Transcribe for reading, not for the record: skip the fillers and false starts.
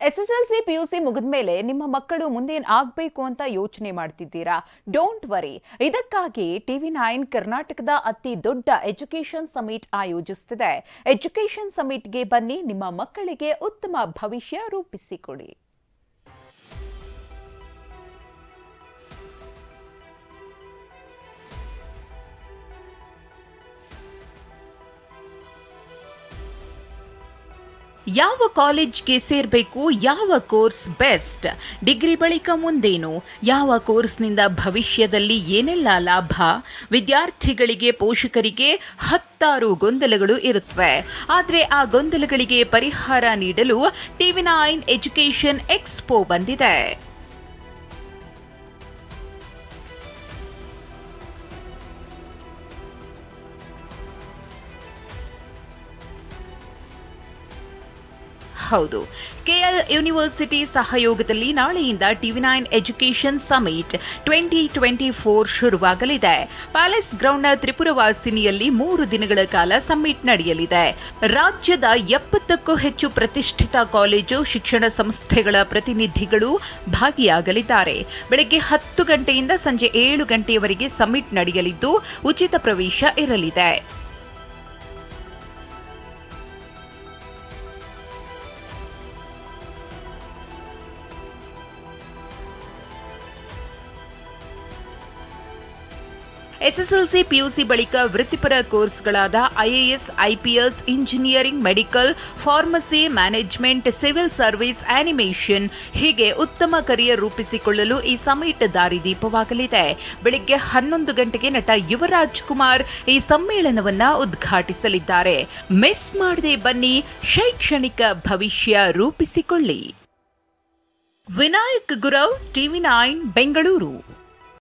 SSLC PUC ಮುಗಿದ್ಮೇಲೆ ನಿಮ್ಮ ಮಕ್ಕಳು ಮುಂದೇನು ಆಗಬೇಕು ಅಂತ ಯೋಚನೆ ಮಾಡ್ತಿದ್ದೀರಾ? Don't worry. ಇದಕ್ಕಾಗಿ TV9 ಕರ್ನಾಟಕದ ಅತಿ ದೊಡ್ಡ ಎಜುಕೇಷನ್ ಸಮಿಟ್ ಆಯೋಜಿಸುತ್ತಿದೆ. ಎಜುಕೇಷನ್ ಸಮಿಟ್ಗೆ ಬನ್ನಿ, ನಿಮ್ಮ ಮಕ್ಕಳಿಗೆ ಉತ್ತಮ ಭವಿಷ್ಯ ರೂಪಿಸಿಕೊಡಿ. ಯಾವ ಕಾಲೇಜ್ಗೆ ಸೇರಬೇಕು, ಯಾವ ಕೋರ್ಸ್ ಬೆಸ್ಟ್, ಡಿಗ್ರಿ ಬಳಿಕ ಮುಂದೇನು, ಯಾವ ಕೋರ್ಸ್ನಿಂದ ಭವಿಷ್ಯದಲ್ಲಿ ಏನೆಲ್ಲ ಲಾಭ, ವಿದ್ಯಾರ್ಥಿಗಳಿಗೆ ಪೋಷಕರಿಗೆ ಹತ್ತಾರು ಗೊಂದಲಗಳು ಇರುತ್ತವೆ. ಆದರೆ ಆ ಗೊಂದಲಗಳಿಗೆ ಪರಿಹಾರ ನೀಡಲು TV9 ಎಜುಕೇಷನ್ ಎಕ್ಸ್ಪೋ ಬಂದಿದೆ. ಹೌದು, KL ಯೂನಿವರ್ಸಿಟಿ ಸಹಯೋಗದಲ್ಲಿ ನಾಳೆಯಿಂದ TV9 ಎಜುಕೇಷನ್ ಸಮಿಟ್ 2024 ಶುರುವಾಗಲಿದೆ. ಪ್ಯಾಲೇಸ್ ಗ್ರೌಂಡ್ನ ತ್ರಿಪುರವಾಸಿನಿಯಲ್ಲಿ 3 ದಿನಗಳ ಕಾಲ ಸಮಿಟ್ ನಡೆಯಲಿದೆ. ರಾಜ್ಯದ 70ಕ್ಕೂ ಹೆಚ್ಚು ಪ್ರತಿಷ್ಠಿತ ಕಾಲೇಜು, ಶಿಕ್ಷಣ ಸಂಸ್ಥೆಗಳ ಪ್ರತಿನಿಧಿಗಳು ಭಾಗಿಯಾಗಲಿದ್ದಾರೆ. ಬೆಳಗ್ಗೆ 10 ಗಂಟೆಯಿಂದ ಸಂಜೆ 7 ಗಂಟೆಯವರೆಗೆ ಸಮಿಟ್ ನಡೆಯಲಿದ್ದು ಉಚಿತ ಪ್ರವೇಶ ಇರಲಿದೆ. ಎಸ್ಎಸ್ಎಲ್ಸಿ ಪಿಯುಸಿ ಬಳಿಕ ವೃತ್ತಿಪರ ಕೋರ್ಸ್ಗಳಾದ IAS, IPS, engineering, medical, pharmacy, management, civil service, animation ಹೀಗೆ ಉತ್ತಮ ಕರಿಯರ್ ರೂಪಿಸಿಕೊಳ್ಳಲು ಈ ಸಮಿಟ್ ದಾರಿದೀಪವಾಗಲಿದೆ. ಬೆಳಗ್ಗೆ 11 ಗಂಟೆಗೆ ನಟ ಯುವರಾಜ್ ಕುಮಾರ್ ಈ ಸಮ್ಮೇಳನವನ್ನ ಉದ್ಘಾಟಿಸಲಿದ್ದಾರೆ. ಮಿಸ್ ಮಾಡದೆ ಬನ್ನಿ, ಶೈಕ್ಷಣಿಕ ಭವಿಷ್ಯ ರೂಪಿಸಿಕೊಳ್ಳಿ. ವಿನಾಯಕ್ ಗುರವ್, TV9 ಬೆಂಗಳೂರು.